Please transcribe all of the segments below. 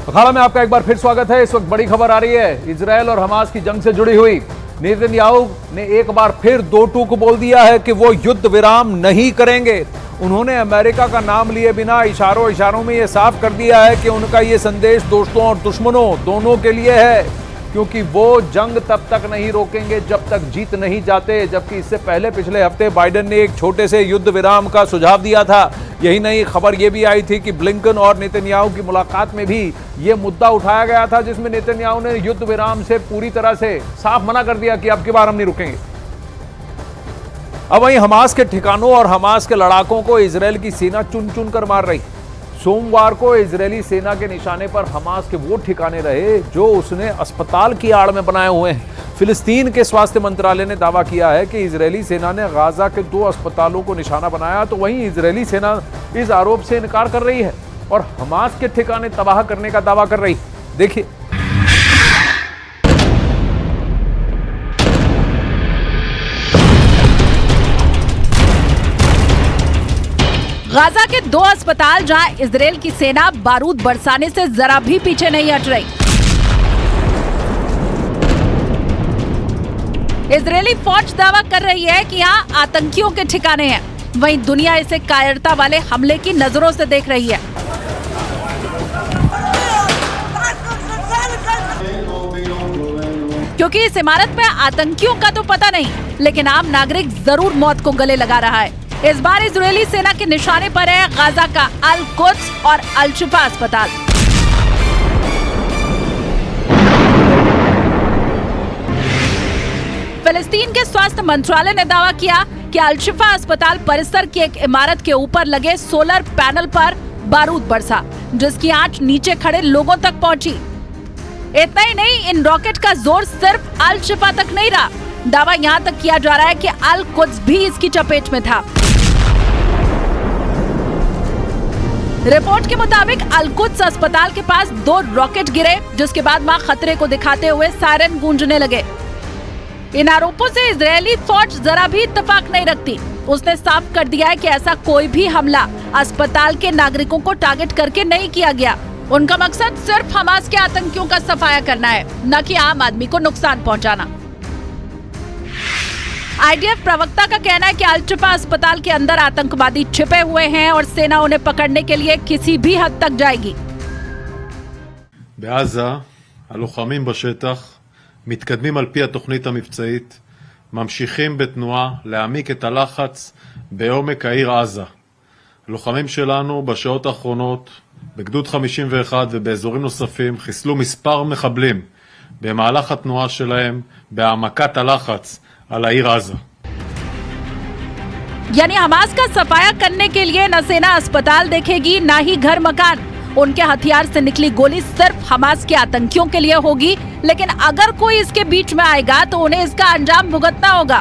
अखाड़ा में आपका एक बार फिर स्वागत है। इस वक्त बड़ी खबर आ रही है इजरायल और हमास की जंग से जुड़ी हुई। नेतन्याहू ने एक बार फिर दो टूक बोल दिया है कि वो युद्ध विराम नहीं करेंगे। उन्होंने अमेरिका का नाम लिए बिना इशारों में यह साफ कर दिया है कि उनका ये संदेश दोस्तों और दुश्मनों दोनों के लिए है, क्योंकि वो जंग तब तक नहीं रोकेंगे जब तक जीत नहीं जाते। जबकि इससे पहले पिछले हफ्ते बाइडेन ने एक छोटे से युद्ध विराम का सुझाव दिया था। यही नहीं, खबर यह भी आई थी कि ब्लिंकन और नेतन्याहू की मुलाकात में भी यह मुद्दा उठाया गया था, जिसमें नेतन्याहू ने युद्ध विराम से पूरी तरह से साफ मना कर दिया कि अब की बार हम नहीं रुकेंगे। अब वहीं हमास के ठिकानों और हमास के लड़ाकों को इजरायल की सेना चुन चुन कर मार रही। सोमवार को इजरायली सेना के निशाने पर हमास के वो ठिकाने रहे जो उसने अस्पताल की आड़ में बनाए हुए हैं। फिलिस्तीन के स्वास्थ्य मंत्रालय ने दावा किया है कि इजरायली सेना ने गाजा के 2 अस्पतालों को निशाना बनाया, तो वहीं इजरायली सेना इस आरोप से इनकार कर रही है और हमास के ठिकाने तबाह करने का दावा कर रही है। देखिए, गाजा के 2 अस्पताल जहां इजरायल की सेना बारूद बरसाने से जरा भी पीछे नहीं हट रही। इजरायली फौज दावा कर रही है कि यहाँ आतंकियों के ठिकाने हैं, वहीं दुनिया इसे कायरता वाले हमले की नजरों से देख रही है। क्योंकि इस इमारत में आतंकियों का तो पता नहीं, लेकिन आम नागरिक जरूर मौत को गले लगा रहा है। इस बार इजरायली सेना के निशाने पर है गाजा का अल कुद्स और अल शिफा अस्पताल। फिलिस्तीन के स्वास्थ्य मंत्रालय ने दावा किया कि अल शिफा अस्पताल परिसर की एक इमारत के ऊपर लगे सोलर पैनल पर बारूद बरसा, जिसकी आंच नीचे खड़े लोगों तक पहुंची। इतना ही नहीं, इन रॉकेट का जोर सिर्फ अल शिफा तक नहीं रहा। दावा यहां तक किया जा रहा है कि अल कुद्स भी इसकी चपेट में था। रिपोर्ट के मुताबिक अल कुद्स अस्पताल के पास 2 रॉकेट गिरे, जिसके बाद वहां खतरे को दिखाते हुए सायरन गूंजने लगे। इन आरोपों से इजरायली फौज जरा भी इत्तेफाक नहीं रखती। उसने साफ कर दिया है कि ऐसा कोई भी हमला अस्पताल के नागरिकों को टारगेट करके नहीं किया गया। उनका मकसद सिर्फ हमास के आतंकियों का सफाया करना है, न कि आम आदमी को नुकसान पहुंचाना। आईडीएफ प्रवक्ता का कहना है कि अल शिफा अस्पताल के अंदर आतंकवादी छिपे हुए हैं और सेना उन्हें पकड़ने के लिए किसी भी हद तक जाएगी। בעזה, הלוחמים בשטח מתקדמים על פי התוכנית המבצעית, ממשיכים בתנועה להעמיק את הלחץ בעומק העיר עזה. הלוחמים שלנו בשעות האחרונות בגדוד 51 ובאזורים נוספים חיסלו מספר מחבלים במהלך התנועה שלהם בהעמקת הלחץ על העיר עזה. यानी हमास का सफाया करने के लिए न सेना अस्पताल देखेगी, न ही घर मकान। उनके हथियार से निकली गोली सिर्फ हमास के आतंकियों के लिए होगी, लेकिन अगर कोई इसके बीच में आएगा तो उन्हें इसका अंजाम भुगतना होगा।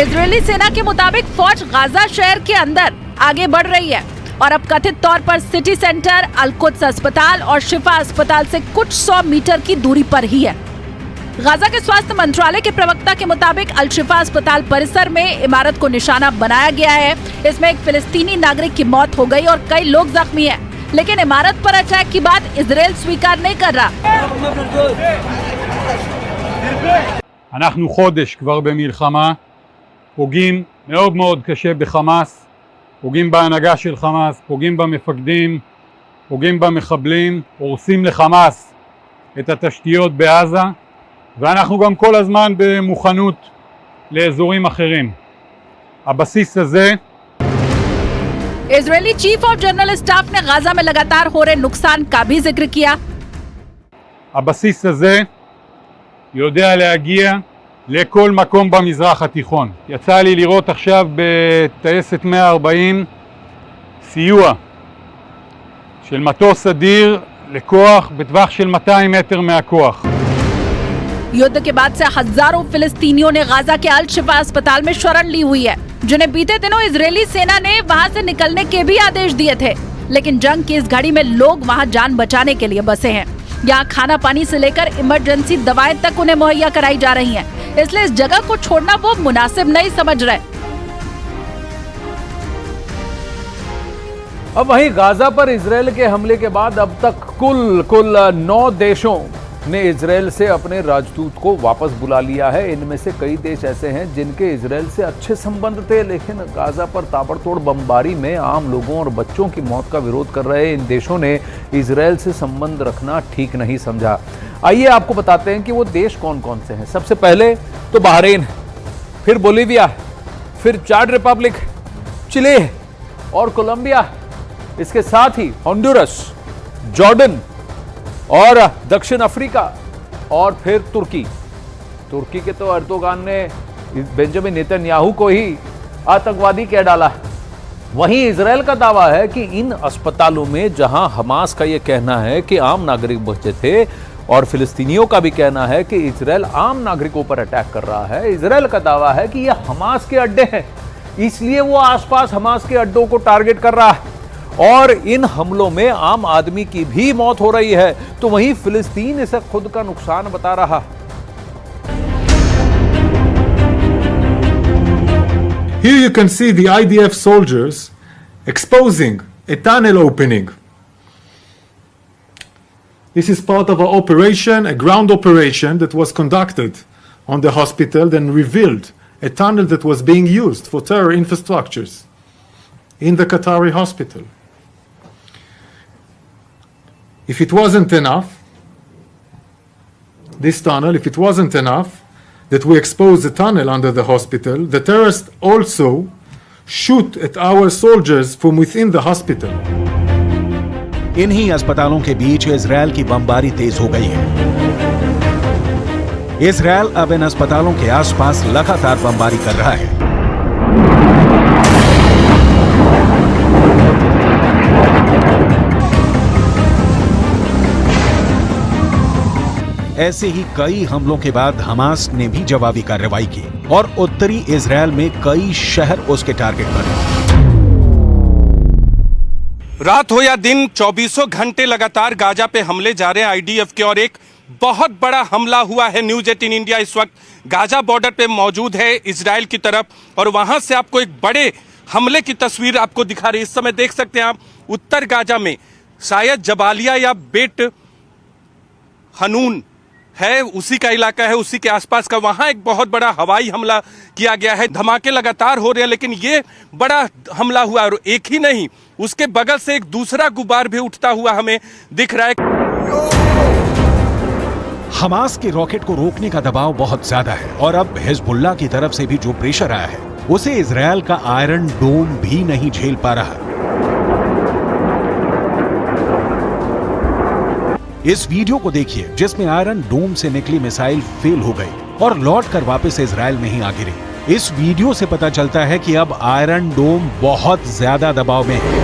इजरायली सेना के मुताबिक फौज गाजा शहर के अंदर आगे बढ़ रही है और अब कथित तौर पर सिटी सेंटर, अल कुद्स अस्पताल और शिफा अस्पताल से कुछ 100 मीटर की दूरी पर ही है। गाजा के स्वास्थ्य मंत्रालय के प्रवक्ता के मुताबिक अल शिफा अस्पताल परिसर में इमारत को निशाना बनाया गया है। इसमें एक फिलिस्तीनी नागरिक की मौत हो गई और कई लोग जख्मी हैं, लेकिन इमारत पर अटैक की बात इजरायल स्वीकार नहीं कर रहा। אנחנו חודש כבר במלחמה, פוגעים מאוד מאוד קשה בחמאס, פוגעים בהנהגה של חמאס, פוגעים במפקדים, פוגעים במחבלים, הורסים לחמאס את התשתיות בעזה, ואנחנו גם כל הזמן במוכנות לאזורים אחרים. הבסיס הזה Israeli chief of general staff ने गाजा में लगातार हो रहे नुकसान का भी जिक्र किया। הבסיס הזה יודע להגיע לכל מקום במזרח התיכון. יצא לי לראות עכשיו בטייסת 140 סיוע של מטוס אדיר לכוח בטווח של 200 מטר מהכוח. युद्ध के बाद से हजारों फिलिस्तीनियों ने गाजा के अल शिफा अस्पताल में शरण ली हुई है, जिन्हें बीते दिनों इजरायली सेना ने वहां से निकलने के भी आदेश दिए थे। लेकिन जंग की इस घड़ी में लोग वहां जान बचाने के लिए बसे हैं। यहाँ खाना पानी से लेकर इमरजेंसी दवाएं तक उन्हें मुहैया कराई जा रही हैं, इसलिए इस जगह को छोड़ना वो मुनासिब नहीं समझ रहे। अब वहीं गाजा पर इजरायल के हमले के बाद अब तक कुल 9 देशों ने इजरायल से अपने राजदूत को वापस बुला लिया है। इनमें से कई देश ऐसे हैं जिनके इजरायल से अच्छे संबंध थे, लेकिन गाजा पर ताबड़तोड़ बमबारी में आम लोगों और बच्चों की मौत का विरोध कर रहे इन देशों ने इजरायल से संबंध रखना ठीक नहीं समझा। आइए आपको बताते हैं कि वो देश कौन कौन से हैं। सबसे पहले तो बहरीन, फिर बोलीविया, फिर चाड रिपब्लिक, चिले और कोलंबिया, इसके साथ ही होंडुरस, जॉर्डन और दक्षिण अफ्रीका और फिर तुर्की के तो अर्दोगान ने बेंजामिन नेतन्याहू को ही आतंकवादी कह डाला। वहीं इजरायल का दावा है कि इन अस्पतालों में जहां हमास का यह कहना है कि आम नागरिक बचे थे और फिलिस्तीनियों का भी कहना है कि इजरायल आम नागरिकों पर अटैक कर रहा है, इजरायल का दावा है कि यह हमास के अड्डे हैं, इसलिए वो आसपास हमास के अड्डों को टारगेट कर रहा है और इन हमलों में आम आदमी की भी मौत हो रही है। तो वहीं फिलिस्तीन इसे खुद का नुकसान बता रहा। Here you can see the IDF soldiers exposing a tunnel opening. This is part of an operation, a ground operation that was conducted on the hospital, then revealed a tunnel that was being used for terror infrastructures in the Qatari hospital. If it wasn't enough, this tunnel, if it wasn't enough that we expose the tunnel under the hospital, the terrorists also shoot at our soldiers from within the hospital. इन्हीं अस्पतालों के बीच Israel की बमबारी तेज हो गई है। Israel अब इन अस्पतालों के आसपास लगातार बमबारी कर रहा है। ऐसे ही कई हमलों के बाद हमास ने भी जवाबी कार्रवाई की और उत्तरी इजरायल में कई शहर उसके टारगेट बने। रात हो या दिन 24 घंटे लगातार गाजा पे हमले जारी हैं आईडीएफ के, और एक बहुत बड़ा हमला हुआ है। न्यूज 18 इंडिया इस वक्त गाजा बॉर्डर पे मौजूद है इजराइल की तरफ, और वहां से आपको एक बड़े हमले की तस्वीर आपको दिखा रही है। इस समय देख सकते हैं आप उत्तर गाजा में शायद जबालिया या बेट हनून है, उसी का इलाका है, उसी के आसपास का, वहां एक बहुत बड़ा हवाई हमला किया गया है। धमाके लगातार हो रहे हैं, लेकिन ये बड़ा हमला हुआ और एक ही नहीं, उसके बगल से एक दूसरा गुबार भी उठता हुआ हमें दिख रहा है। हमास के रॉकेट को रोकने का दबाव बहुत ज्यादा है और अब हिजबुल्लाह की तरफ से भी जो प्रेशर आया है उसे इजरायल का आयरन डोम भी नहीं झेल पा रहा। इस वीडियो को देखिए जिसमें आयरन डोम से निकली मिसाइल फेल हो गई और लौटकर वापस इजरायल में ही आ गिरी। इस वीडियो से पता चलता है कि अब आयरन डोम बहुत ज्यादा दबाव में है।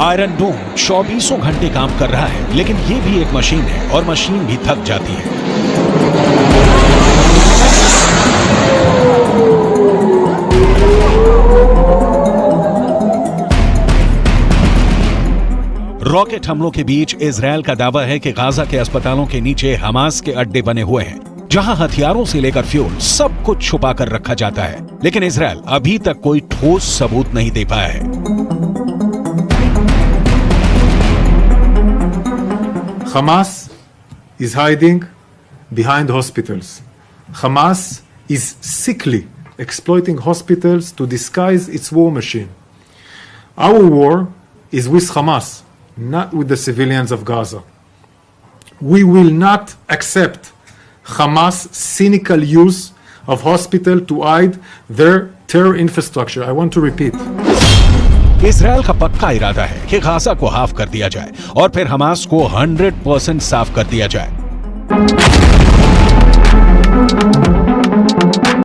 आयरन डोम 24 घंटे काम कर रहा है, लेकिन ये भी एक मशीन है और मशीन भी थक जाती है। रॉकेट हमलों के बीच इजरायल का दावा है कि गाजा के अस्पतालों के नीचे हमास के अड्डे बने हुए हैं, जहां हथियारों से लेकर फ्यूल सब कुछ छुपा कर रखा जाता है, लेकिन इजरायल अभी तक कोई ठोस सबूत नहीं दे पाया है। Hamas is hiding behind hospitals. Hamas is sickly exploiting hospitals to disguise its war machine. Our war is with Hamas, not with the civilians of Gaza. We will not accept Hamas' cynical use of hospital to hide their terror infrastructure. I want to repeat. Israel का पक्का इरादा है कि Gaza को half कर दिया जाए और फिर हमास को 100% साफ कर दिया जाए।